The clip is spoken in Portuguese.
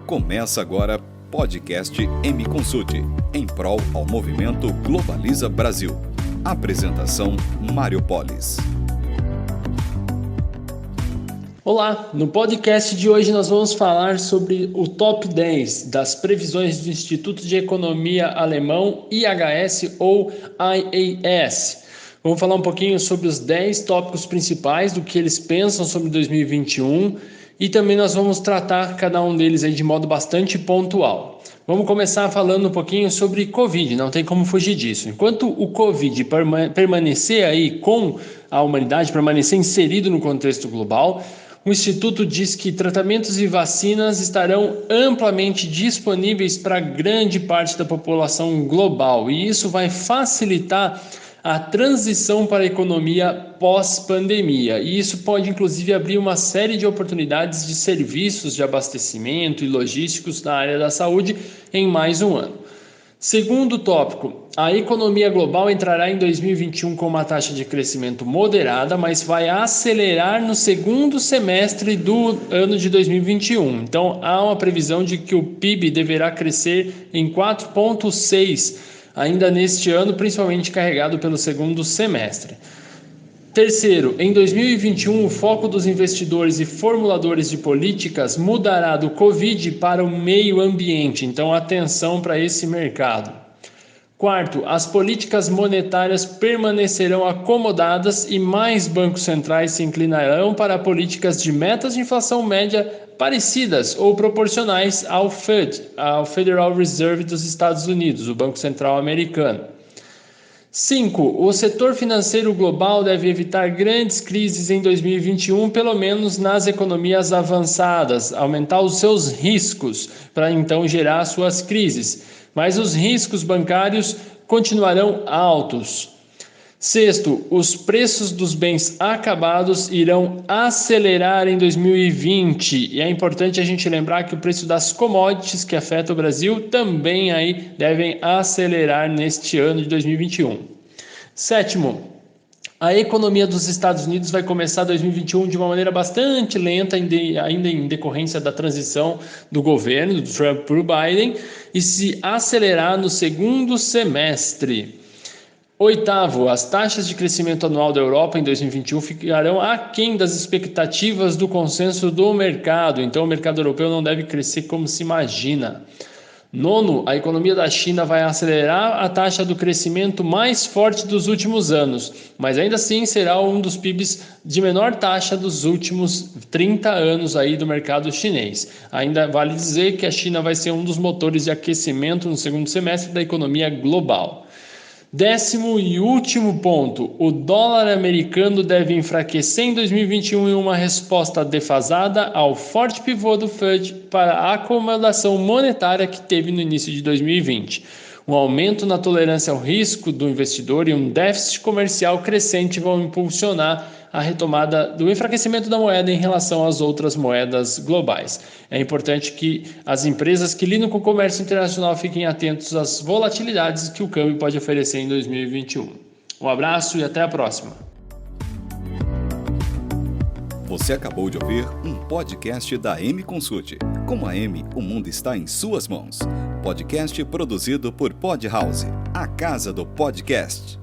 Começa agora podcast M Consult, em prol ao movimento Globaliza Brasil. Apresentação Mário Polis. Olá, no podcast de hoje nós vamos falar sobre o top 10 das previsões do Instituto de Economia Alemão IHS ou IAS. Vamos falar um pouquinho sobre os 10 tópicos principais do que eles pensam sobre 2021 e também nós vamos tratar cada um deles aí de modo bastante pontual. Vamos começar falando um pouquinho sobre Covid, não tem como fugir disso. Enquanto o Covid permanecer aí com a humanidade, permanecer inserido no contexto global, o Instituto diz que tratamentos e vacinas estarão amplamente disponíveis para grande parte da população global e isso vai facilitar a transição para a economia pós-pandemia. E isso pode, inclusive, abrir uma série de oportunidades de serviços de abastecimento e logísticos na área da saúde em mais um ano. Segundo tópico, a economia global entrará em 2021 com uma taxa de crescimento moderada, mas vai acelerar no segundo semestre do ano de 2021. Então, há uma previsão de que o PIB deverá crescer em 4,6% ainda neste ano, principalmente carregado pelo segundo semestre. Terceiro, em 2021, o foco dos investidores e formuladores de políticas mudará do Covid para o meio ambiente, então atenção para esse mercado. Quarto, as políticas monetárias permanecerão acomodadas e mais bancos centrais se inclinarão para políticas de metas de inflação média parecidas ou proporcionais ao Fed, ao Federal Reserve dos Estados Unidos, o Banco Central Americano. 5. O setor financeiro global deve evitar grandes crises em 2021, pelo menos nas economias avançadas, aumentar os seus riscos para então gerar suas crises. Mas os riscos bancários continuarão altos. Sexto, os preços dos bens acabados irão acelerar em 2020 e é importante a gente lembrar que o preço das commodities que afeta o Brasil também aí devem acelerar neste ano de 2021. Sétimo, a economia dos Estados Unidos vai começar 2021 de uma maneira bastante lenta, ainda em decorrência da transição do governo, do Trump para o Biden, e se acelerar no segundo semestre. Oitavo, as taxas de crescimento anual da Europa em 2021 ficarão aquém das expectativas do consenso do mercado, então o mercado europeu não deve crescer como se imagina. Nono, a economia da China vai acelerar a taxa do crescimento mais forte dos últimos anos, mas ainda assim será um dos PIBs de menor taxa dos últimos 30 anos aí do mercado chinês. Ainda vale dizer que a China vai ser um dos motores de aquecimento no segundo semestre da economia global. Décimo e último ponto, o dólar americano deve enfraquecer em 2021 em uma resposta defasada ao forte pivô do Fed para a acomodação monetária que teve no início de 2020. Um aumento na tolerância ao risco do investidor e um déficit comercial crescente vão impulsionar a retomada do enfraquecimento da moeda em relação às outras moedas globais. É importante que as empresas que lidam com o comércio internacional fiquem atentos às volatilidades que o câmbio pode oferecer em 2021. Um abraço e até a próxima. Você acabou de ouvir um podcast da M Consult. Com a M, o mundo está em suas mãos. Podcast produzido por Pod House, a casa do podcast.